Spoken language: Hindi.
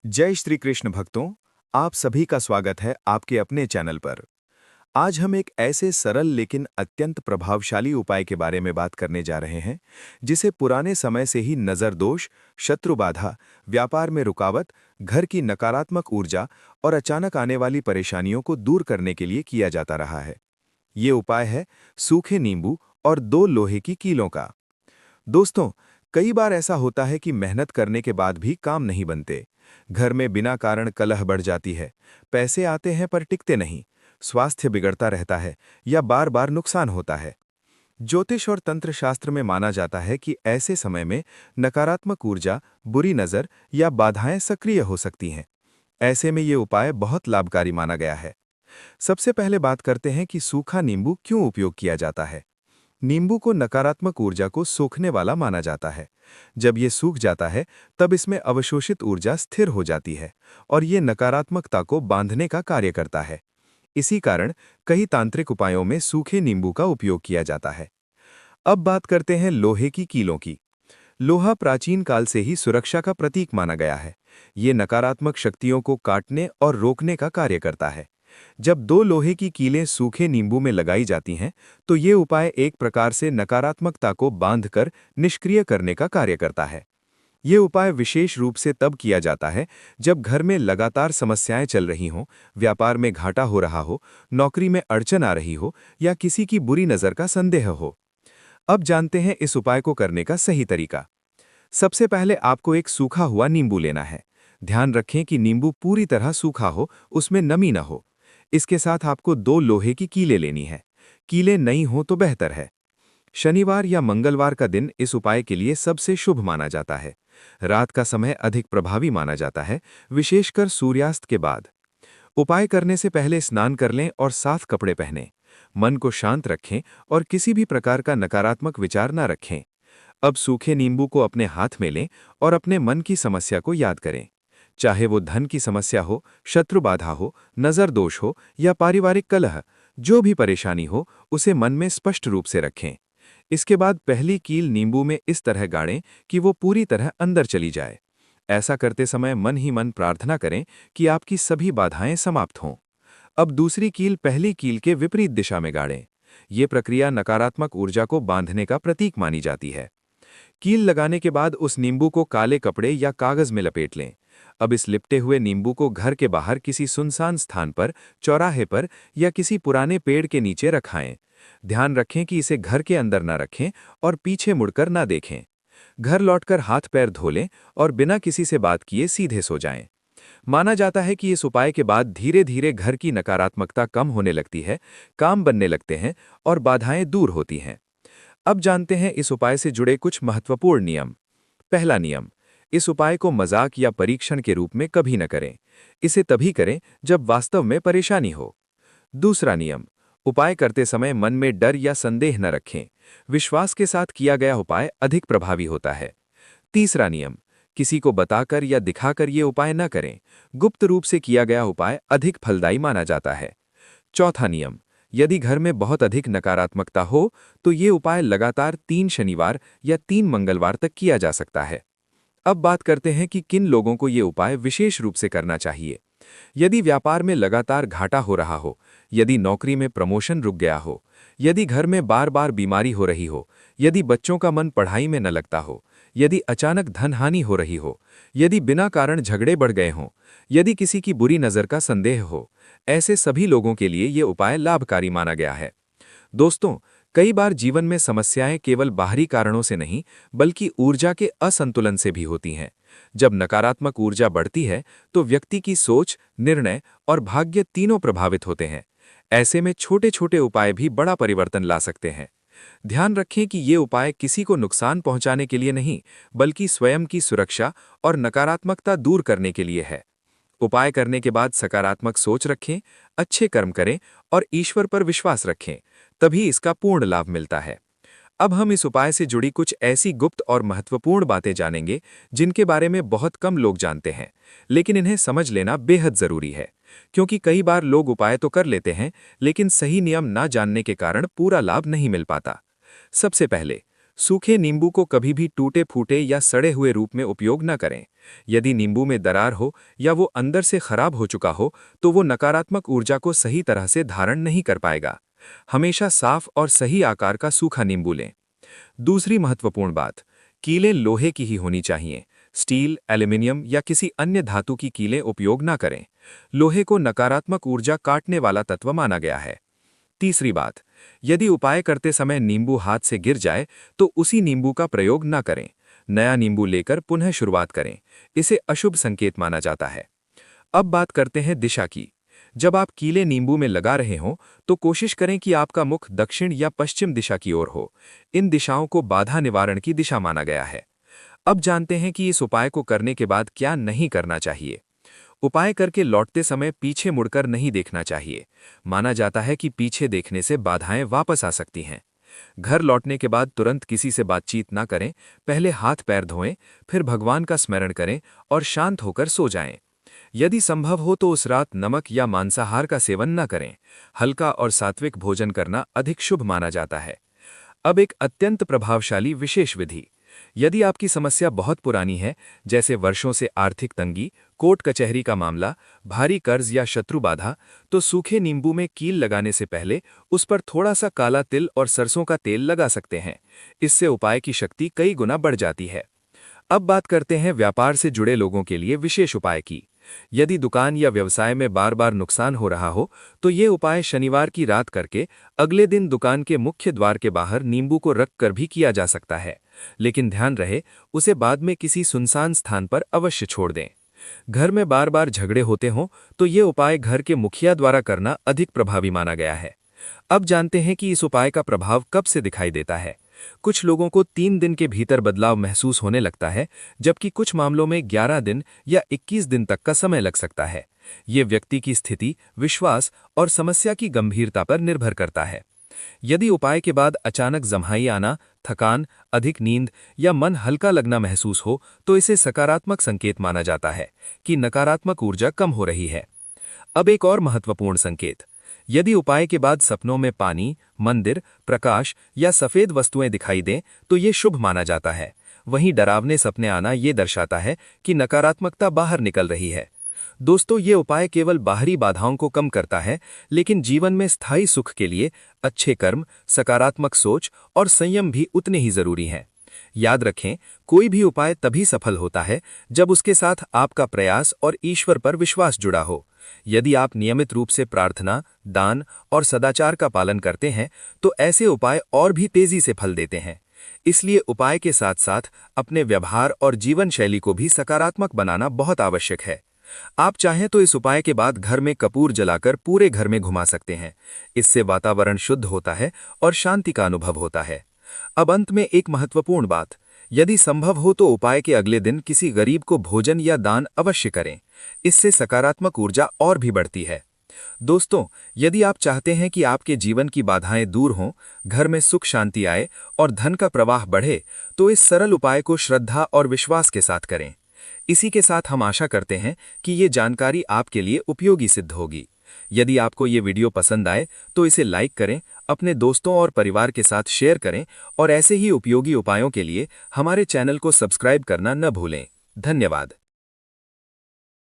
जय श्री कृष्ण भक्तों, आप सभी का स्वागत है आपके अपने चैनल पर। आज हम एक ऐसे सरल लेकिन अत्यंत प्रभावशाली उपाय के बारे में बात करने जा रहे हैं, जिसे पुराने समय से ही नज़र दोष, शत्रु बाधा, व्यापार में रुकावट, घर की नकारात्मक ऊर्जा और अचानक आने वाली परेशानियों को दूर करने के लिए किया जाता रहा है। ये उपाय है सूखे नींबू और 2 लोहे की कीलों का। दोस्तों, कई बार ऐसा होता है कि मेहनत करने के बाद भी काम नहीं बनते। घर में बिना कारण कलह बढ़ जाती है, पैसे आते हैं पर टिकते नहीं, स्वास्थ्य बिगड़ता रहता है या बार बार नुकसान होता है। ज्योतिष और तंत्र शास्त्र में माना जाता है कि ऐसे समय में नकारात्मक ऊर्जा, बुरी नज़र या बाधाएं सक्रिय हो सकती हैं। ऐसे में ये उपाय बहुत लाभकारी माना गया है। सबसे पहले बात करते हैं कि सूखा नींबू क्यों उपयोग किया जाता है। नींबू को नकारात्मक ऊर्जा को सोखने वाला माना जाता है। जब ये सूख जाता है, तब इसमें अवशोषित ऊर्जा स्थिर हो जाती है और ये नकारात्मकता को बांधने का कार्य करता है। इसी कारण कई तांत्रिक उपायों में सूखे नींबू का उपयोग किया जाता है। अब बात करते हैं लोहे की कीलों की। लोहा प्राचीन काल से ही सुरक्षा का प्रतीक माना गया है। ये नकारात्मक शक्तियों को काटने और रोकने का कार्य करता है। जब 2 लोहे की कीलें सूखे नींबू में लगाई जाती हैं, तो ये उपाय एक प्रकार से नकारात्मकता को बांधकर निष्क्रिय करने का कार्य करता है। ये उपाय विशेष रूप से तब किया जाता है जब घर में लगातार समस्याएं चल रही हों, व्यापार में घाटा हो रहा हो, नौकरी में अड़चन आ रही हो या किसी की बुरी नज़र का संदेह हो। अब जानते हैं इस उपाय को करने का सही तरीका। सबसे पहले आपको एक सूखा हुआ नींबू लेना है। ध्यान रखें कि नींबू पूरी तरह सूखा हो, उसमें नमी न हो। इसके साथ आपको 2 लोहे की कीलें लेनी है। कीलें नई हों तो बेहतर है। शनिवार या मंगलवार का दिन इस उपाय के लिए सबसे शुभ माना जाता है। रात का समय अधिक प्रभावी माना जाता है, विशेषकर सूर्यास्त के बाद। उपाय करने से पहले स्नान कर लें और साफ कपड़े पहनें। मन को शांत रखें और किसी भी प्रकार का नकारात्मक विचार न रखें। अब सूखे नींबू को अपने हाथ में लें और अपने मन की समस्या को याद करें। चाहे वो धन की समस्या हो, शत्रु बाधा हो, नजर दोष हो या पारिवारिक कलह, जो भी परेशानी हो, उसे मन में स्पष्ट रूप से रखें। इसके बाद पहली कील नींबू में इस तरह गाड़ें कि वो पूरी तरह अंदर चली जाए। ऐसा करते समय मन ही मन प्रार्थना करें कि आपकी सभी बाधाएं समाप्त हों। अब दूसरी कील पहली कील के विपरीत दिशा में गाड़ें। ये प्रक्रिया नकारात्मक ऊर्जा को बांधने का प्रतीक मानी जाती है। कील लगाने के बाद उस नींबू को काले कपड़े या कागज में लपेट लें। अब इस लिपटे हुए नींबू को घर के बाहर किसी सुनसान स्थान पर, चौराहे पर या किसी पुराने पेड़ के नीचे रखाएं। ध्यान रखें कि इसे घर के अंदर ना रखें और पीछे मुड़कर ना देखें। घर लौटकर हाथ पैर धो लें और बिना किसी से बात किए सीधे सो जाएं। माना जाता है कि इस उपाय के बाद धीरे धीरे घर की नकारात्मकता कम होने लगती है, काम बनने लगते हैं और बाधाएं दूर होती हैं। अब जानते हैं इस उपाय से जुड़े कुछ महत्वपूर्ण नियम। पहला नियम, इस उपाय को मजाक या परीक्षण के रूप में कभी न करें। इसे तभी करें जब वास्तव में परेशानी हो। दूसरा नियम, उपाय करते समय मन में डर या संदेह न रखें। विश्वास के साथ किया गया उपाय अधिक प्रभावी होता है। तीसरा नियम, किसी को बताकर या दिखाकर ये उपाय न करें। गुप्त रूप से किया गया उपाय अधिक फलदायी माना जाता है। चौथा नियम, यदि घर में बहुत अधिक नकारात्मकता हो तो ये उपाय लगातार 3 शनिवार या 3 मंगलवार तक किया जा सकता है। अब बात करते हैं कि किन लोगों को ये उपाय विशेष रूप से करना चाहिए। यदि व्यापार में लगातार घाटा हो रहा हो, यदि नौकरी में प्रमोशन रुक गया हो, यदि घर में बार बार बीमारी हो रही हो, यदि बच्चों का मन पढ़ाई में न लगता हो, यदि अचानक धन हानि हो रही हो, यदि बिना कारण झगड़े बढ़ गए हों, यदि किसी की बुरी नज़र का संदेह हो, ऐसे सभी लोगों के लिए ये उपाय लाभकारी माना गया है। दोस्तों, कई बार जीवन में समस्याएं केवल बाहरी कारणों से नहीं, बल्कि ऊर्जा के असंतुलन से भी होती हैं। जब नकारात्मक ऊर्जा बढ़ती है, तो व्यक्ति की सोच, निर्णय और भाग्य तीनों प्रभावित होते हैं। ऐसे में छोटे छोटे उपाय भी बड़ा परिवर्तन ला सकते हैं। ध्यान रखें कि ये उपाय किसी को नुकसान पहुंचाने के लिए नहीं, बल्कि स्वयं की सुरक्षा और नकारात्मकता दूर करने के लिए है। उपाय करने के बाद सकारात्मक सोच रखें, अच्छे कर्म करें और ईश्वर पर विश्वास रखें, तभी इसका पूर्ण लाभ मिलता है। अब हम इस उपाय से जुड़ी कुछ ऐसी गुप्त और महत्वपूर्ण बातें जानेंगे जिनके बारे में बहुत कम लोग जानते हैं, लेकिन इन्हें समझ लेना बेहद जरूरी है। क्योंकि कई बार लोग उपाय तो कर लेते हैं, लेकिन सही नियम ना जानने के कारण पूरा लाभ नहीं मिल पाता। सबसे पहले, सूखे नींबू को कभी भी टूटे फूटे या सड़े हुए रूप में उपयोग न करें। यदि नींबू में दरार हो या वो अंदर से खराब हो चुका हो तो वो नकारात्मक ऊर्जा को सही तरह से धारण नहीं कर पाएगा। हमेशा साफ और सही आकार का सूखा नींबू लें। दूसरी महत्वपूर्ण बात, कीलें लोहे की ही होनी चाहिए। स्टील, एल्यूमिनियम या किसी अन्य धातु की कीलें उपयोग न करें। लोहे को नकारात्मक ऊर्जा काटने वाला तत्व माना गया है। तीसरी बात, यदि उपाय करते समय नींबू हाथ से गिर जाए तो उसी नींबू का प्रयोग न करें। नया नींबू लेकर पुनः शुरुआत करें। इसे अशुभ संकेत माना जाता है। अब बात करते हैं दिशा की। जब आप कीले नींबू में लगा रहे हों तो कोशिश करें कि आपका मुख दक्षिण या पश्चिम दिशा की ओर हो। इन दिशाओं को बाधा निवारण की दिशा माना गया है। अब जानते हैं कि इस उपाय को करने के बाद क्या नहीं करना चाहिए। उपाय करके लौटते समय पीछे मुड़कर नहीं देखना चाहिए। माना जाता है कि पीछे देखने से बाधाएं वापस आ सकती हैं। घर लौटने के बाद तुरंत किसी से बातचीत ना करें। पहले हाथ पैर धोएं, फिर भगवान का स्मरण करें और शांत होकर सो जाएं। यदि संभव हो तो उस रात नमक या मांसाहार का सेवन न करें। हल्का और सात्विक भोजन करना अधिक शुभ माना जाता है। अब एक अत्यंत प्रभावशाली विशेष विधि। यदि आपकी समस्या बहुत पुरानी है, जैसे वर्षों से आर्थिक तंगी, कोर्ट कचहरी का मामला, भारी कर्ज या शत्रु बाधा, तो सूखे नींबू में कील लगाने से पहले उस पर थोड़ा सा काला तिल और सरसों का तेल लगा सकते हैं। इससे उपाय की शक्ति कई गुना बढ़ जाती है। अब बात करते हैं व्यापार से जुड़े लोगों के लिए विशेष उपाय की। यदि दुकान या व्यवसाय में बार बार नुकसान हो रहा हो तो ये उपाय शनिवार की रात करके अगले दिन दुकान के मुख्य द्वार के बाहर नींबू को रख कर भी किया जा सकता है। लेकिन ध्यान रहे, उसे बाद में किसी सुनसान स्थान पर अवश्य छोड़ दें। घर में बार बार झगड़े होते हों तो ये उपाय घर के मुखिया द्वारा करना अधिक प्रभावी माना गया है। अब जानते हैं कि इस उपाय का प्रभाव कब से दिखाई देता है। कुछ लोगों को 3 दिन के भीतर बदलाव महसूस होने लगता है, जबकि कुछ मामलों में 11 दिन या 21 दिन तक का समय लग सकता है। ये व्यक्ति की स्थिति, विश्वास और समस्या की गंभीरता पर निर्भर करता है। यदि उपाय के बाद अचानक जम्हाई आना, थकान, अधिक नींद या मन हल्का लगना महसूस हो तो इसे सकारात्मक संकेत माना जाता है कि नकारात्मक ऊर्जा कम हो रही है। अब एक और महत्वपूर्ण संकेत, यदि उपाय के बाद सपनों में पानी, मंदिर, प्रकाश या सफेद वस्तुएं दिखाई दें तो ये शुभ माना जाता है। वहीं डरावने सपने आना ये दर्शाता है कि नकारात्मकता बाहर निकल रही है। दोस्तों, ये उपाय केवल बाहरी बाधाओं को कम करता है, लेकिन जीवन में स्थायी सुख के लिए अच्छे कर्म, सकारात्मक सोच और संयम भी उतने ही जरूरी हैं। याद रखें, कोई भी उपाय तभी सफल होता है जब उसके साथ आपका प्रयास और ईश्वर पर विश्वास जुड़ा हो। यदि आप नियमित रूप से प्रार्थना, दान और सदाचार का पालन करते हैं तो ऐसे उपाय और भी तेजी से फल देते हैं। इसलिए उपाय के साथ साथ अपने व्यवहार और जीवन शैली को भी सकारात्मक बनाना बहुत आवश्यक है। आप चाहें तो इस उपाय के बाद घर में कपूर जलाकर पूरे घर में घुमा सकते हैं। इससे वातावरण शुद्ध होता है और शांति का अनुभव होता है। अब अंत में एक महत्वपूर्ण बात, यदि संभव हो तो उपाय के अगले दिन किसी गरीब को भोजन या दान अवश्य करें। इससे सकारात्मक ऊर्जा और भी बढ़ती है। दोस्तों, यदि आप चाहते हैं कि आपके जीवन की बाधाएं दूर हों, घर में सुख शांति आए और धन का प्रवाह बढ़े, तो इस सरल उपाय को श्रद्धा और विश्वास के साथ करें। इसी के साथ हम आशा करते हैं कि ये जानकारी आपके लिए उपयोगी सिद्ध होगी। यदि आपको ये वीडियो पसंद आए तो इसे लाइक करें, अपने दोस्तों और परिवार के साथ शेयर करें और ऐसे ही उपयोगी उपायों के लिए हमारे चैनल को सब्सक्राइब करना न भूलें। धन्यवाद।